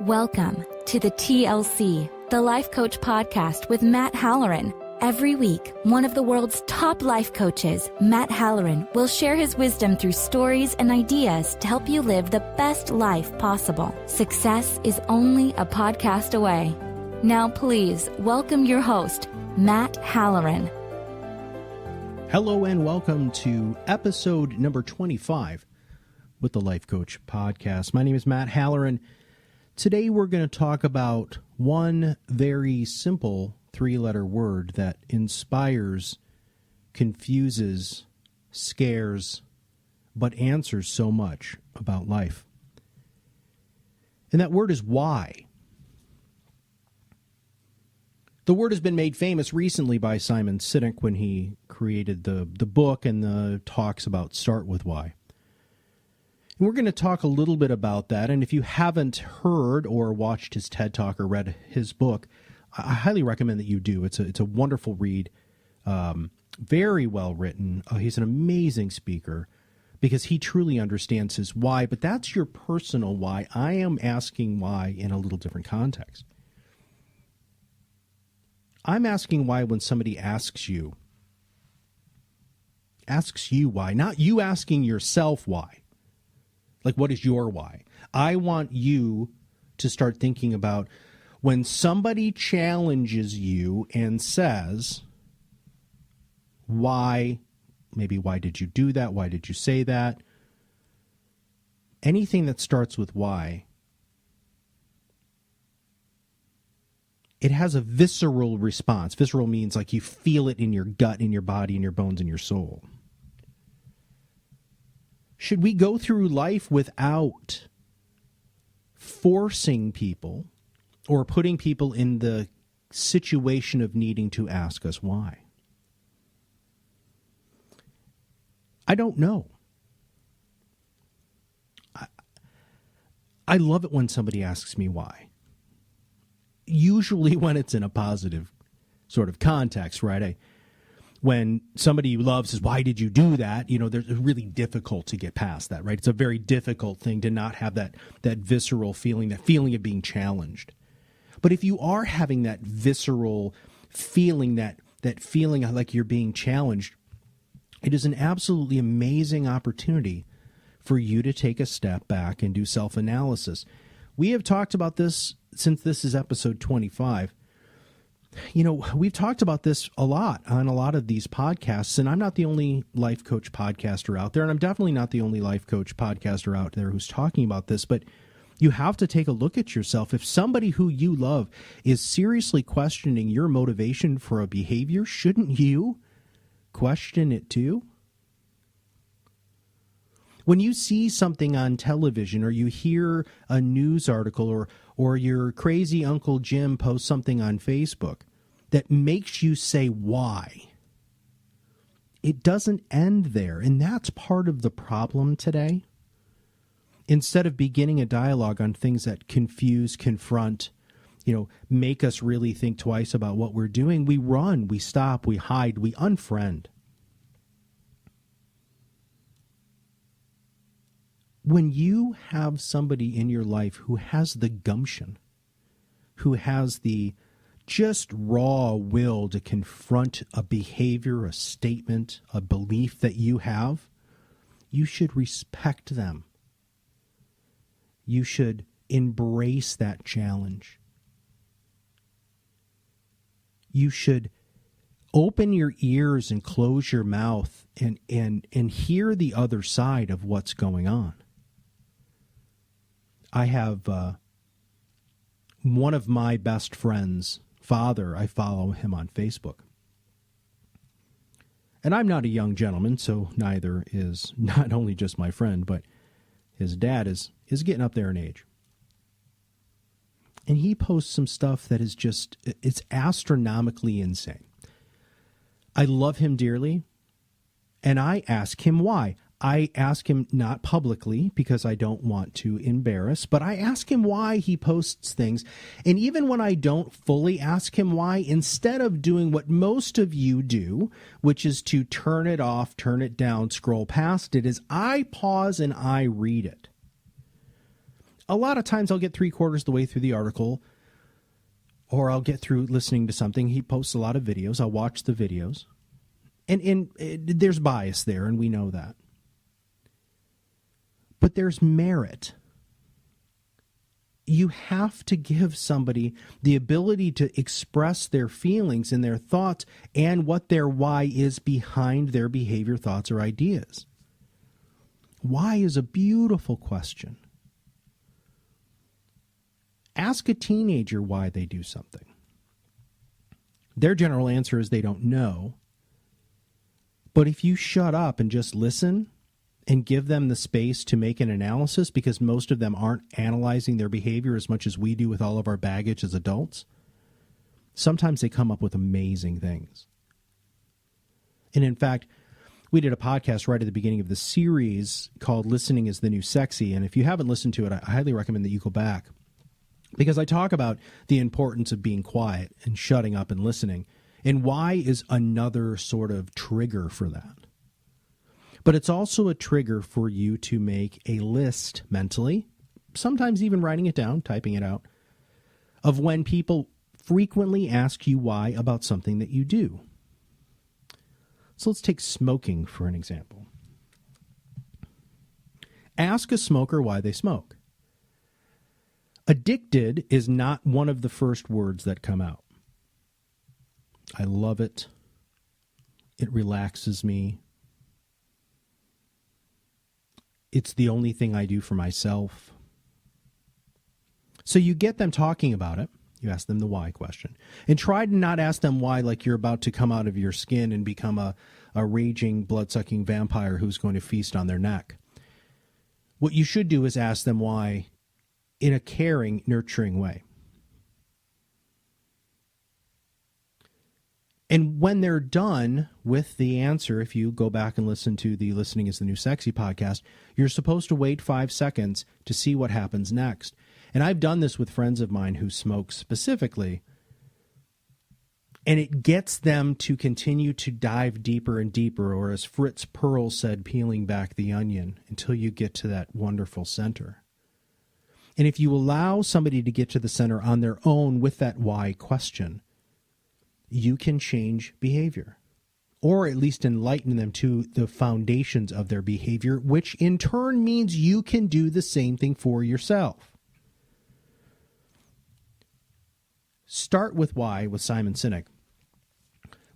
Welcome to the TLC, the Life Coach Podcast with Matt Halloran. Every week, one of the world's top life coaches, Matt Halloran, will share his wisdom through stories and ideas to help you live the best life possible. Success is only a podcast away. Now please welcome your host, Matt Halloran. Hello and welcome to episode number 25 with the Life Coach Podcast. My name is Matt Halloran. Today we're going to talk about one very simple three-letter word that inspires, confuses, scares, but answers so much about life. And that word is why. The word has been made famous recently by Simon Sinek when he created the book and the talks about Start With Why. And we're going to talk a little bit about that. And if you haven't heard or watched his TED Talk or read his book, I highly recommend that you do. It's a wonderful read, very well written. He's an amazing speaker because he truly understands his why. But that's your personal why. I am asking why in a little different context. I'm asking why when somebody asks you why, not you asking yourself why. Like, what is your why? I want you to start thinking about when somebody challenges you and says, why, maybe why did you do that? Why did you say that? Anything that starts with why, it has a visceral response. Visceral means like you feel it in your gut, in your body, in your bones, in your soul. Should we go through life without forcing people or putting people in the situation of needing to ask us why? I don't know. I love it when somebody asks me why. Usually when it's in a positive sort of context, right? When somebody you love says, why did you do that? You know, it's really difficult to get past that, right? It's a very difficult thing to not have that visceral feeling, that feeling of being challenged. But if you are having that visceral feeling, that feeling like you're being challenged, it is an absolutely amazing opportunity for you to take a step back and do self-analysis. We have talked about this since this is episode 25. You know, we've talked about this a lot on a lot of these podcasts, and I'm not the only life coach podcaster out there, and I'm definitely not the only life coach podcaster out there who's talking about this, but you have to take a look at yourself. If somebody who you love is seriously questioning your motivation for a behavior, shouldn't you question it too? When you see something on television or you hear a news article or your crazy Uncle Jim posts something on Facebook that makes you say why, it doesn't end there. And that's part of the problem today. Instead of beginning a dialogue on things that confuse, confront, make us really think twice about what we're doing, we run, we stop, we hide, we unfriend. When you have somebody in your life who has the gumption, who has the just raw will to confront a behavior, a statement, a belief that you have, you should respect them. You should embrace that challenge. You should open your ears and close your mouth and hear the other side of what's going on. I have one of my best friends' father. I follow him on Facebook. And I'm not a young gentleman, so neither is not only just my friend, but his dad is getting up there in age. And he posts some stuff that is just, it's astronomically insane. I love him dearly, and I ask him why. I ask him not publicly because I don't want to embarrass, but I ask him why he posts things. And even when I don't fully ask him why, instead of doing what most of you do, which is to turn it off, turn it down, scroll past it, is I pause and I read it. a lot of times I'll get 3/4 of the way through the article, or I'll get through listening to something. He posts a lot of videos. I'll watch the videos. And there's bias there, and we know that. But there's merit. You have to give somebody the ability to express their feelings and their thoughts and what their why is behind their behavior, thoughts, or ideas. Why is a beautiful question. Ask a teenager why they do something. Their general answer is they don't know. But if you shut up and just listen and give them the space to make an analysis, because most of them aren't analyzing their behavior as much as we do with all of our baggage as adults, sometimes they come up with amazing things. And in fact, we did a podcast right at the beginning of the series called Listening is the New Sexy. And if you haven't listened to it, I highly recommend that you go back, because I talk about the importance of being quiet and shutting up and listening, and why is another sort of trigger for that. But it's also a trigger for you to make a list mentally, sometimes even writing it down, typing it out, of when people frequently ask you why about something that you do. So let's take smoking for an example. Ask a smoker why they smoke. Addicted is not one of the first words that come out. I love it. It relaxes me. It's the only thing I do for myself. So you get them talking about it. You ask them the why question. And try to not ask them why like you're about to come out of your skin and become a raging, blood-sucking vampire who's going to feast on their neck. What you should do is ask them why in a caring, nurturing way. And when they're done with the answer, if you go back and listen to the Listening is the New Sexy podcast, you're supposed to wait 5 seconds to see what happens next. And I've done this with friends of mine who smoke specifically, and it gets them to continue to dive deeper and deeper, or as Fritz Perls said, peeling back the onion until you get to that wonderful center. And if you allow somebody to get to the center on their own with that why question, you can change behavior, or at least enlighten them to the foundations of their behavior, which in turn means you can do the same thing for yourself. Start with Why with Simon Sinek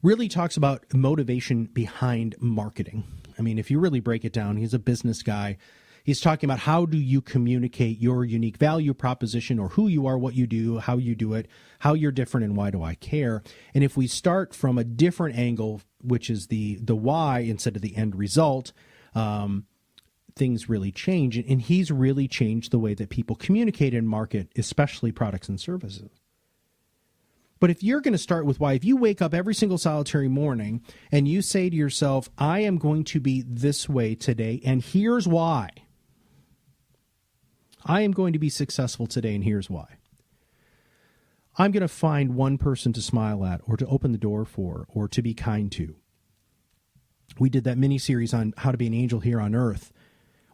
really talks about motivation behind marketing. I mean, if you really break it down, he's a business guy. He's talking about how do you communicate your unique value proposition, or who you are, what you do, how you do it, how you're different, and why do I care? And if we start from a different angle, which is the why instead of the end result, things really change. And he's really changed the way that people communicate and market, especially products and services. But if you're going to start with why, if you wake up every single solitary morning and you say to yourself, I am going to be this way today, and here's why. I am going to be successful today, and here's why. I'm going to find one person to smile at, or to open the door for, or to be kind to. We did that mini-series on how to be an angel here on earth.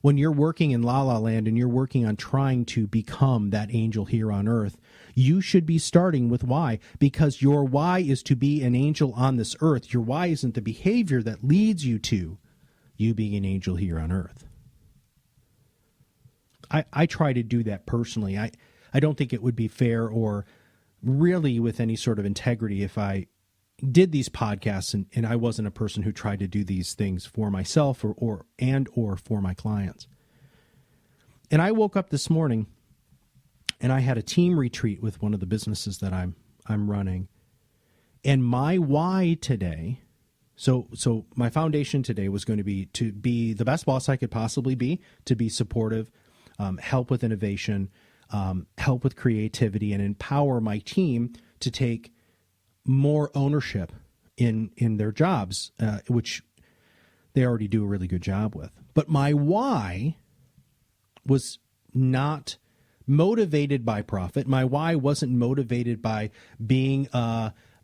When you're working in La La Land and you're working on trying to become that angel here on earth, you should be starting with why, because your why is to be an angel on this earth. Your why isn't the behavior that leads you to you being an angel here on earth. I try to do that personally. I don't think it would be fair or really with any sort of integrity if I did these podcasts and I wasn't a person who tried to do these things for myself or for my clients. And I woke up this morning and I had a team retreat with one of the businesses that I'm running. And my why today, so my foundation today was going to be the best boss I could possibly be, to be supportive, help with innovation, help with creativity, and empower my team to take more ownership in their jobs, which they already do a really good job with. But my why was not motivated by profit. My why wasn't motivated by being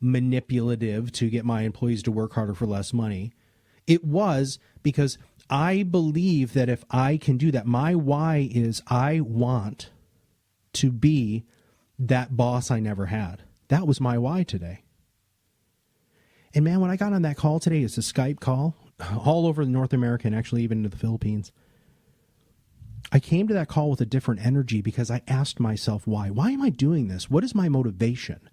manipulative to get my employees to work harder for less money. It was because I believe that if I can do that, my why is I want to be that boss I never had. That was my why today. And man, when I got on that call today, it's a Skype call all over North America and actually even into the Philippines. I came to that call with a different energy because I asked myself why. Why am I doing this? What is my motivation?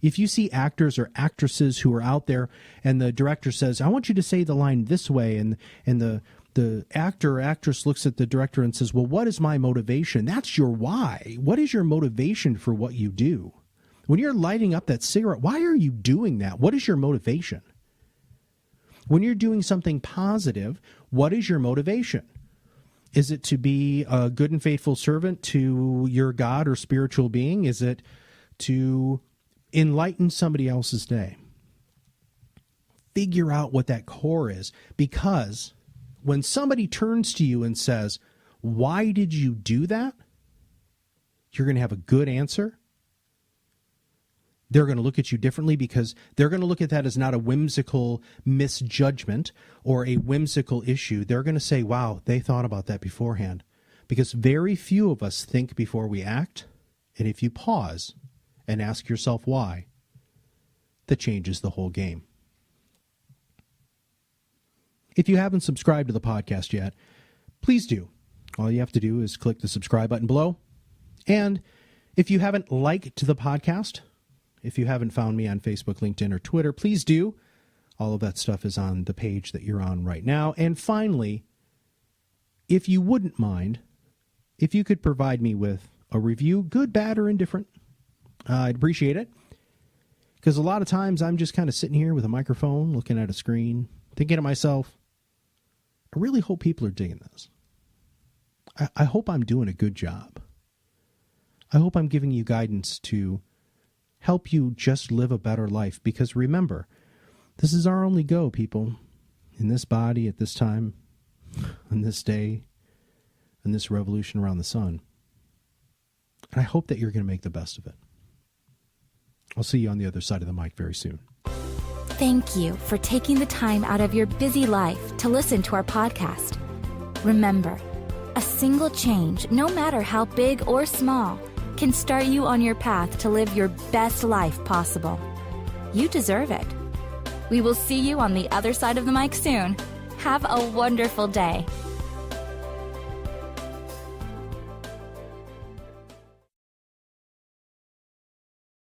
If you see actors or actresses who are out there and the director says, I want you to say the line this way, and the actor or actress looks at the director and says, well, what is my motivation? That's your why. What is your motivation for what you do? When you're lighting up that cigarette, why are you doing that? What is your motivation? When you're doing something positive, what is your motivation? Is it to be a good and faithful servant to your God or spiritual being? Is it to enlighten somebody else's day? Figure out what that core is, because when somebody turns to you and says, why did you do that? You're going to have a good answer. They're going to look at you differently because they're going to look at that as not a whimsical misjudgment or a whimsical issue. They're going to say, wow, they thought about that beforehand. Because very few of us think before we act. And if you pause and ask yourself why, that changes the whole game. If you haven't subscribed to the podcast yet, please do. All you have to do is click the subscribe button below. And if you haven't liked the podcast, if you haven't found me on Facebook, LinkedIn, or Twitter, please do. All of that stuff is on the page that you're on right now. And finally, if you wouldn't mind, if you could provide me with a review, good, bad, or indifferent, I'd appreciate it. Because a lot of times I'm just kind of sitting here with a microphone, looking at a screen, thinking to myself, I really hope people are digging this. I hope I'm doing a good job. I hope I'm giving you guidance to help you just live a better life. Because remember, this is our only go, people. In this body, at this time, on this day, in this revolution around the sun. And I hope that you're going to make the best of it. I'll see you on the other side of the mic very soon. Thank you for taking the time out of your busy life to listen to our podcast. Remember, a single change, no matter how big or small, can start you on your path to live your best life possible. You deserve it. We will see you on the other side of the mic soon. Have a wonderful day.